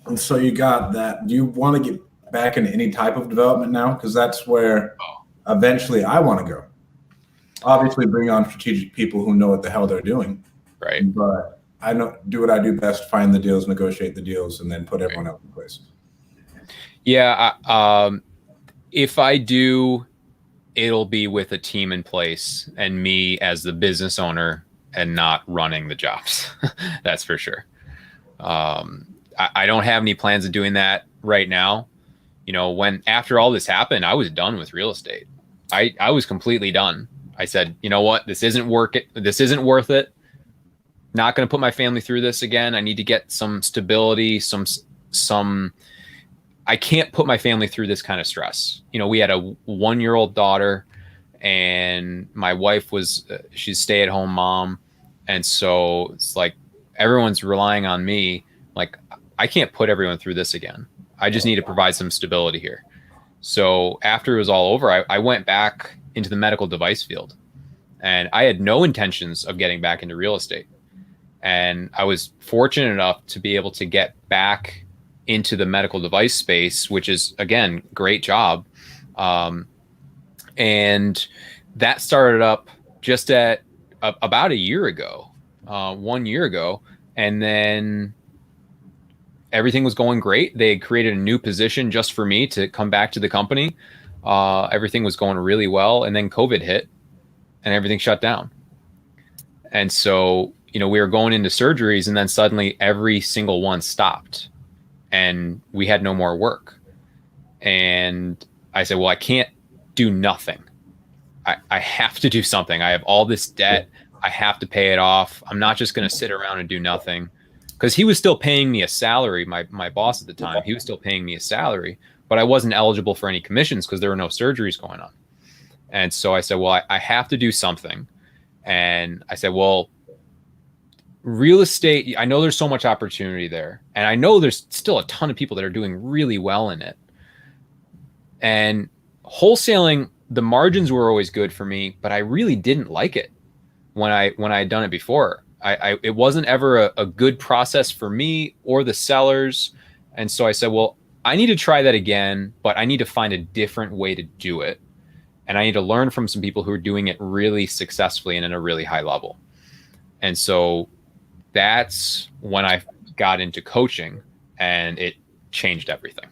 And so you got that. Do you want to get back into any type of development now? Because that's where Oh, eventually I want to go. Obviously, bring on strategic people who know what the hell they're doing. right. But I know do what I do best: find the deals, negotiate the deals, and then put Right. everyone else in place. Yeah. If I do, it'll be with a team in place and me as the business owner and not running the jobs. That's for sure. I don't have any plans of doing that right now. You know, when after all this happened, I was done with real estate. I was completely done. I said, you know what, this isn't work it. This isn't worth it. Not going to put my family through this again. I need to get some stability, some. I can't put my family through this kind of stress. You know, we had a 1-year-old daughter, and my wife was she's stay-at-home mom, and so it's like everyone's relying on me. Like I can't put everyone through this again. I just need to provide some stability here. So after it was all over, I went back into the medical device field, and I had no intentions of getting back into real estate. And I was fortunate enough to be able to get back into the medical device space, which is again, great job. Um, and that started up just at about a year ago, 1 year ago. And then everything was going great. They had created a new position just for me to come back to the company. Everything was going really well. And then COVID hit and everything shut down. And so, you know, we were going into surgeries, and then suddenly every single one stopped and we had no more work. And I said, well, I can't do nothing. I have to do something. I have all this debt. I have to pay it off. I'm not just going to sit around and do nothing. Because he was still paying me a salary. My boss at the time, he was still paying me a salary, but I wasn't eligible for any commissions because there were no surgeries going on. And so I said, well, I have to do something. And I said, well, real estate, I know there's so much opportunity there. And I know there's still a ton of people that are doing really well in it. And wholesaling, the margins were always good for me, but I really didn't like it when I had done it before. It wasn't ever a good process for me or the sellers. And so I said, well, I need to try that again, but I need to find a different way to do it. And I need to learn from some people who are doing it really successfully and at a really high level. And so that's when I got into coaching, and it changed everything.